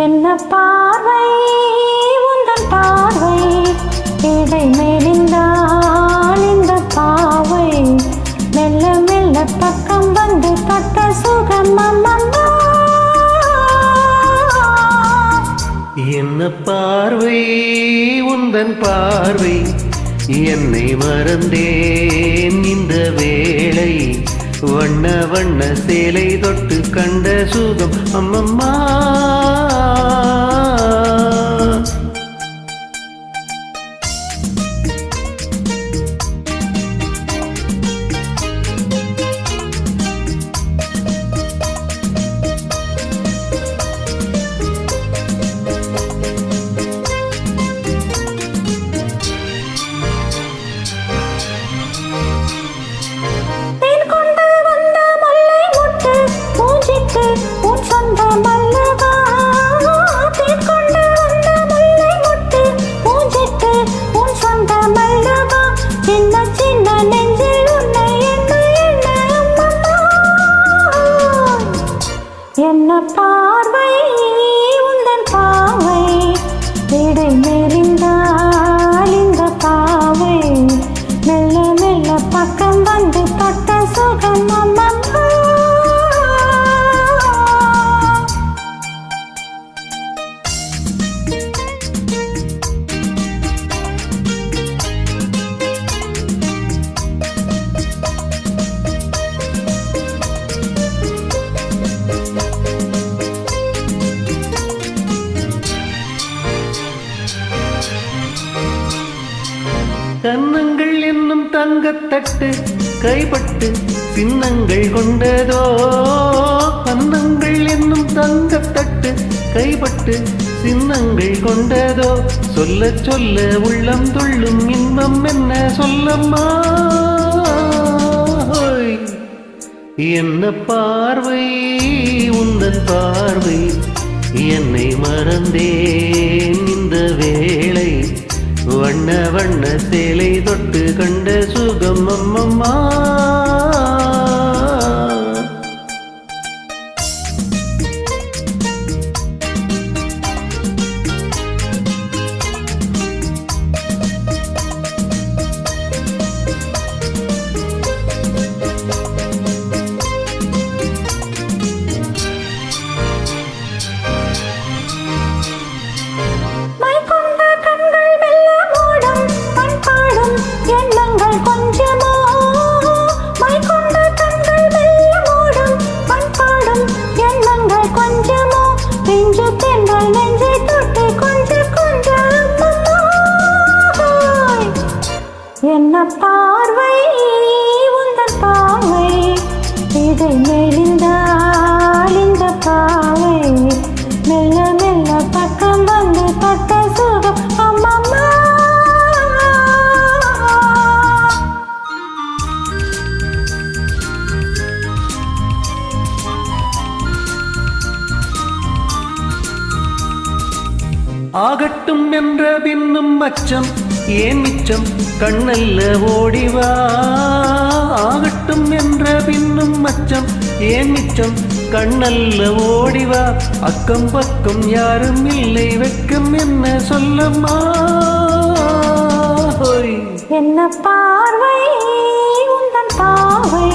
என்ன பார்வை உந்தன் பார்வை இடை மெலிந்தால் இந்த பாவை மெல்ல மெல்ல பக்கம் வந்து தொட்ட சுகம் அம்மம்மா. என்ன பார்வை உந்தன் பார்வை என்னை மறந்தேன் இந்த வேளை வண்ண வண்ண சேலை தொட்டு கண்ட சுகம் அம்மம்மா. என்ன பார்வை உந்தன் பாவை இடை மெலிந்தால் இந்த பாவை மெல்ல மெல்ல பக்கம் வந்து தொட்ட சுகம் அம்மம்மா. கன்னங்கள் என்னும் தங்கத்தட்டு கைப்பட்டு சின்னங்கள் கொண்டதோ. கன்னங்கள் என்னும் தங்கத்தட்டு கைப்பட்டு சின்னங்கள் கொண்டதோ. சொல்ல சொல்ல உள்ளம் துள்ளும் இன்பம் என்ன சொல்லம்மா. என்ன பார்வை உந்தன் பார்வை என்னை மறந்தேன் இந்த வேளை வண்ண வண்ண சேலை தொட்டு கண்ட சுகம் அம்மம்மா. என்ன பார்வை உந்தன் பார்வை இடை மெலிந்தால் இந்த பாவை மெல்ல மெல்ல பக்கம் வந்து தொட்ட சுகம் அம்மம்மா. ஆகட்டும் என்ற பின்னும் அச்சம் ஏன் மிச்சம் கண்ணல்ல ஓடிவா. ஆகட்டும் என்ற பின்னும் அச்சம் ஏன் மிச்சம் கண்ணல்ல ஓடிவா. அக்கம் பக்கம் யாரும் இல்லை வெட்கம் என்ன சொல்லம்மா. என்ன பார்வை உந்தன் பார்வை